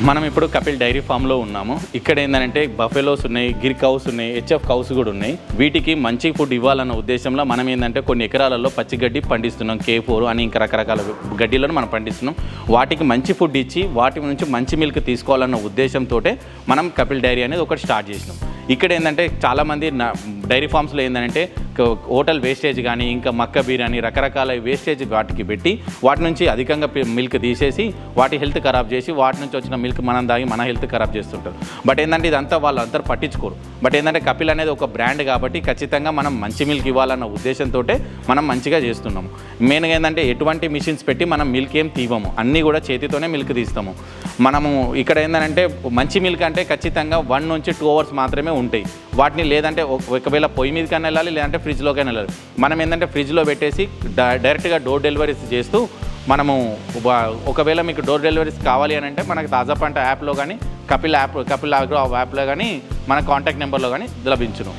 మనం ఇప్పుడు కపిల్ డైరీ ఫామ్లో ఉన్నాము. ఇక్కడ ఏంటంటే బఫెలోస్ ఉన్నాయి, గిర్ కౌస్ ఉన్నాయి, హెచ్ఎఫ్ కౌస్ కూడా ఉన్నాయి. వీటికి మంచి ఫుడ్ ఇవ్వాలన్న ఉద్దేశంలో మనం ఏంటంటే కొన్ని ఎకరాలలో పచ్చిగడ్డి పండిస్తున్నాం. K4 అని ఇంకా రకరకాల గడ్డిలను మనం పండిస్తున్నాం. వాటికి మంచి ఫుడ్ ఇచ్చి వాటి నుంచి మంచి మిల్క్ తీసుకోవాలన్న ఉద్దేశంతో మనం కపిల్ డైరీ అనేది ఒకటి స్టార్ట్ చేసినాం. ఇక్కడ ఏంటంటే చాలామంది డైరీ ఫామ్స్లో ఏంటంటే హోటల్ వేస్టేజ్ కానీ ఇంకా మక్క బిర్యానీ రకరకాల వేస్టేజ్ వాటికి పెట్టి వాటి నుంచి అధికంగా మిల్క్ తీసేసి వాటి హెల్త్ ఖరాబ్ చేసి వాటి నుంచి వచ్చిన మిల్క్ మనం దాగి మన హెల్త్ ఖరాబ్ చేస్తుంటారు. బట్ ఏంటంటే ఇదంతా వాళ్ళందరూ పట్టించుకోరు. బట్ ఏంటంటే కపిల్ అనేది ఒక బ్రాండ్ కాబట్టి ఖచ్చితంగా మనం మంచి మిల్క్ ఇవ్వాలన్న ఉద్దేశంతో మనం మంచిగా చేస్తున్నాము. మెయిన్గా ఏంటంటే ఎటువంటి మిషన్స్ పెట్టి మనం మిల్క్ ఏం తీవము, అన్నీ కూడా చేతితోనే మిల్క్ తీస్తాము. మనము ఇక్కడ ఏంటంటే మంచి మిల్క్ అంటే ఖచ్చితంగా 1 నుంచి 2 అవర్స్ మాత్రమే ఉంటాయి. వాటిని లేదంటే ఒకవేళ పొయ్యి మీదకైనా వెళ్ళాలి, లేదంటే ఫ్రిడ్జ్లోకైనా వెళ్ళాలి. మనం ఏంటంటే ఫ్రిడ్జ్లో పెట్టేసి డైరెక్ట్గా డోర్ డెలివరీస్ చేస్తూ మనము ఒకవేళ మీకు డోర్ డెలివరీస్ కావాలి అని అంటే మనకు తాజా పంట యాప్లో కానీ కపిల్ యాప్లో కానీ మన కాంటాక్ట్ నెంబర్లో కానీ లభించును.